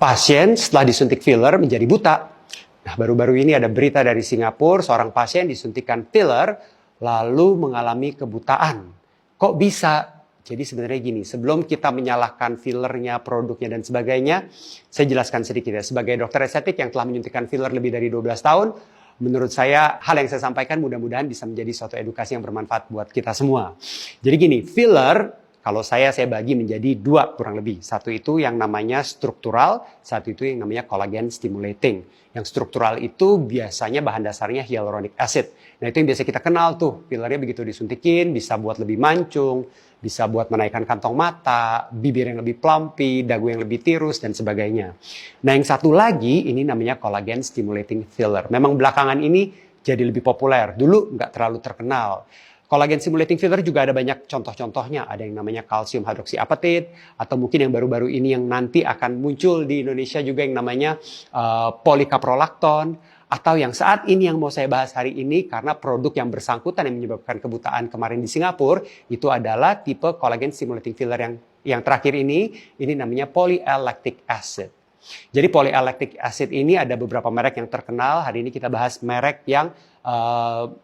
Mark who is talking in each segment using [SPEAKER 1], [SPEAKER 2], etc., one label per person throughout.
[SPEAKER 1] Pasien setelah disuntik filler menjadi buta. Nah, baru-baru ini ada berita dari Singapura, seorang pasien disuntikan filler lalu mengalami kebutaan. Kok bisa? Jadi sebenarnya gini, sebelum kita menyalahkan fillernya, produknya, dan sebagainya, saya jelaskan sedikit ya. Sebagai dokter estetik yang telah menyuntikkan filler lebih dari 12 tahun, menurut saya hal yang saya sampaikan mudah-mudahan bisa menjadi suatu edukasi yang bermanfaat buat kita semua. Jadi gini, filler kalau saya bagi menjadi dua kurang lebih. Satu itu yang namanya struktural, satu itu yang namanya collagen stimulating. Yang struktural itu biasanya bahan dasarnya hyaluronic acid. Nah itu yang biasa kita kenal tuh, fillernya begitu disuntikin bisa buat lebih mancung, bisa buat menaikkan kantong mata, bibir yang lebih plumpy, dagu yang lebih tirus, dan sebagainya. Nah yang satu lagi ini namanya collagen stimulating filler. Memang belakangan ini jadi lebih populer, dulu nggak terlalu terkenal. Collagen stimulating filler juga ada banyak contoh-contohnya. Ada yang namanya kalsium hidroksiapatit, atau mungkin yang baru-baru ini yang nanti akan muncul di Indonesia juga yang namanya polikaprolakton, atau yang saat ini yang mau saya bahas hari ini karena produk yang bersangkutan yang menyebabkan kebutaan kemarin di Singapura itu adalah tipe collagen stimulating filler yang terakhir ini namanya polyl-lactic acid. Jadi polyl-lactic acid ini ada beberapa merek yang terkenal. Hari ini kita bahas merek yang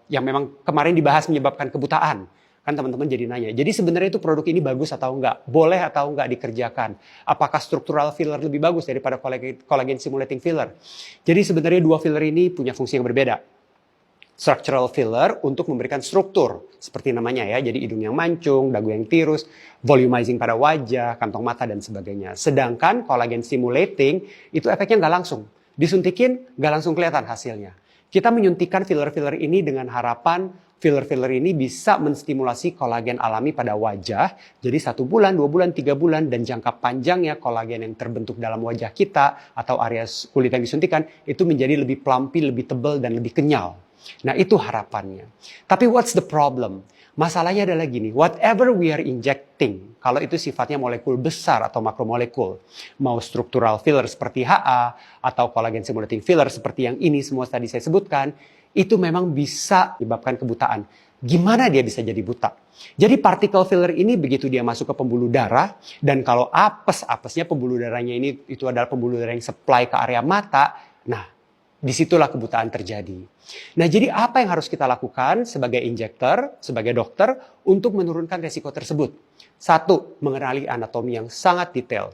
[SPEAKER 1] memang kemarin dibahas menyebabkan kebutaan. Kan teman-teman jadi nanya, jadi sebenarnya itu produk ini bagus atau enggak? Boleh atau enggak dikerjakan? Apakah struktural filler lebih bagus daripada collagen stimulating filler? Jadi sebenarnya dua filler ini punya fungsi yang berbeda. Structural filler untuk memberikan struktur, seperti namanya ya, jadi hidung yang mancung, dagu yang tirus, volumizing pada wajah, kantong mata, dan sebagainya. Sedangkan collagen stimulating, itu efeknya nggak langsung. Disuntikin, nggak langsung kelihatan hasilnya. Kita menyuntikkan filler-filler ini dengan harapan filler-filler ini bisa menstimulasi kolagen alami pada wajah. Jadi 1 bulan, 2 bulan, 3 bulan, dan jangka panjangnya kolagen yang terbentuk dalam wajah kita atau area kulit yang disuntikan, itu menjadi lebih plumpy, lebih tebal, dan lebih kenyal. Nah itu harapannya. Tapi what's the problem? Masalahnya adalah gini, whatever we are injecting, kalau itu sifatnya molekul besar atau makromolekul, mau struktural filler seperti HA, atau collagen stimulating filler seperti yang ini semua tadi saya sebutkan, itu memang bisa menyebabkan kebutaan. Gimana dia bisa jadi buta? Jadi partikel filler ini begitu dia masuk ke pembuluh darah, dan kalau apesnya pembuluh darahnya ini itu adalah pembuluh darah yang supply ke area mata, nah disitulah kebutaan terjadi. Nah, jadi apa yang harus kita lakukan sebagai injektor, sebagai dokter, untuk menurunkan resiko tersebut? Satu, mengenali anatomi yang sangat detail.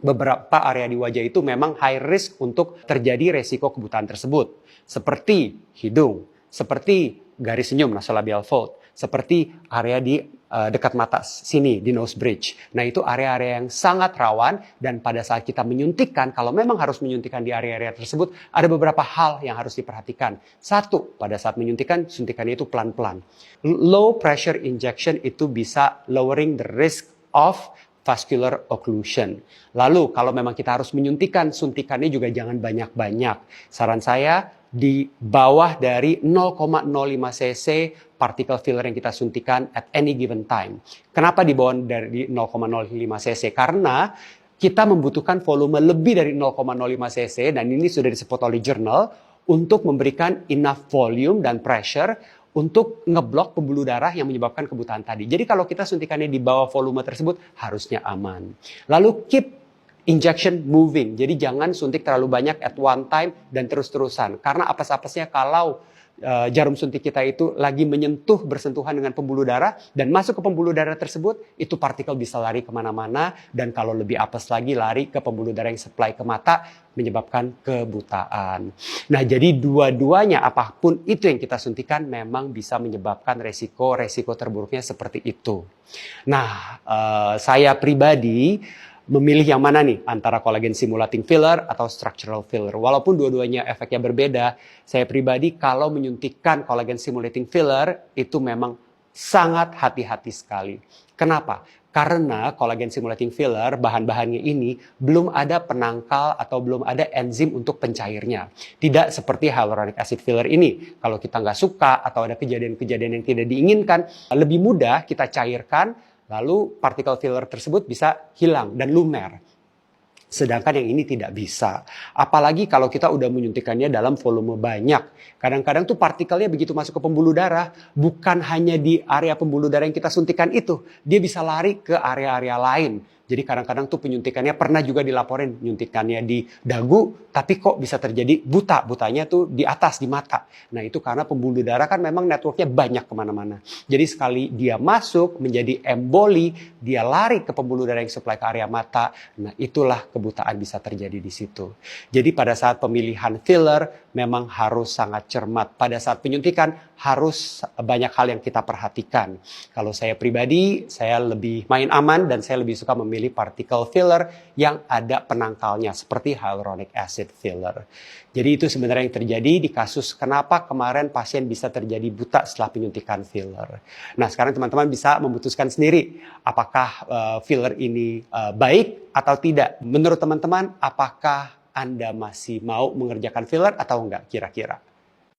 [SPEAKER 1] Beberapa area di wajah itu memang high risk untuk terjadi resiko kebutaan tersebut. Seperti hidung, seperti garis senyum, nasolabial fold, seperti area di dekat mata sini, di nose bridge. Nah itu area-area yang sangat rawan, dan pada saat kita menyuntikkan, kalau memang harus menyuntikkan di area-area tersebut, ada beberapa hal yang harus diperhatikan. Satu, pada saat menyuntikkan, suntikannya itu pelan-pelan. Low pressure injection itu bisa lowering the risk of vascular occlusion. Lalu kalau memang kita harus menyuntikkan, suntikannya juga jangan banyak-banyak. Saran saya di bawah dari 0,05 cc partikel filler yang kita suntikan at any given time. Kenapa di bawah dari 0,05 cc? Karena kita membutuhkan volume lebih dari 0,05 cc, dan ini sudah disebut oleh jurnal, untuk memberikan enough volume dan pressure untuk ngeblok pembuluh darah yang menyebabkan kebutaan tadi. Jadi kalau kita suntikannya di bawah volume tersebut, harusnya aman. Lalu keep injection moving. Jadi jangan suntik terlalu banyak at one time dan terus-terusan. Karena apes-apesnya kalau jarum suntik kita itu lagi bersentuhan dengan pembuluh darah dan masuk ke pembuluh darah tersebut, itu partikel bisa lari kemana-mana, dan kalau lebih apes lagi lari ke pembuluh darah yang supply ke mata, menyebabkan kebutaan. Nah jadi dua-duanya apapun itu yang kita suntikan memang bisa menyebabkan resiko terburuknya seperti itu. Nah saya pribadi memilih yang mana nih, antara collagen stimulating filler atau structural filler. Walaupun dua-duanya efeknya berbeda, saya pribadi kalau menyuntikkan collagen stimulating filler itu memang sangat hati-hati sekali. Kenapa? Karena collagen stimulating filler, bahan-bahannya ini belum ada penangkal atau belum ada enzim untuk pencairnya. Tidak seperti hyaluronic acid filler ini. Kalau kita nggak suka atau ada kejadian-kejadian yang tidak diinginkan, lebih mudah kita cairkan, lalu partikel filler tersebut bisa hilang dan lumer. Sedangkan yang ini tidak bisa. Apalagi kalau kita udah menyuntikannya dalam volume banyak. Kadang-kadang tuh partikelnya begitu masuk ke pembuluh darah, bukan hanya di area pembuluh darah yang kita suntikan itu. Dia bisa lari ke area-area lain. Jadi kadang-kadang tuh penyuntikannya pernah juga dilaporin, nyuntikannya di dagu, tapi kok bisa terjadi buta. Butanya tuh di atas, di mata. Nah itu karena pembuluh darah kan memang networknya banyak kemana-mana. Jadi sekali dia masuk menjadi emboli, dia lari ke pembuluh darah yang supply ke area mata. Nah itulah kebutaan bisa terjadi di situ. Jadi pada saat pemilihan filler memang harus sangat cermat. Pada saat penyuntikan harus banyak hal yang kita perhatikan. Kalau saya pribadi, saya lebih main aman dan saya lebih suka memilih particle filler yang ada penangkalnya seperti hyaluronic acid filler. Jadi itu sebenarnya yang terjadi di kasus kenapa kemarin pasien bisa terjadi buta setelah penyuntikan filler. Nah sekarang teman-teman bisa memutuskan sendiri apakah filler ini baik atau tidak. Menurut teman-teman apakah Anda masih mau mengerjakan filler atau enggak kira-kira?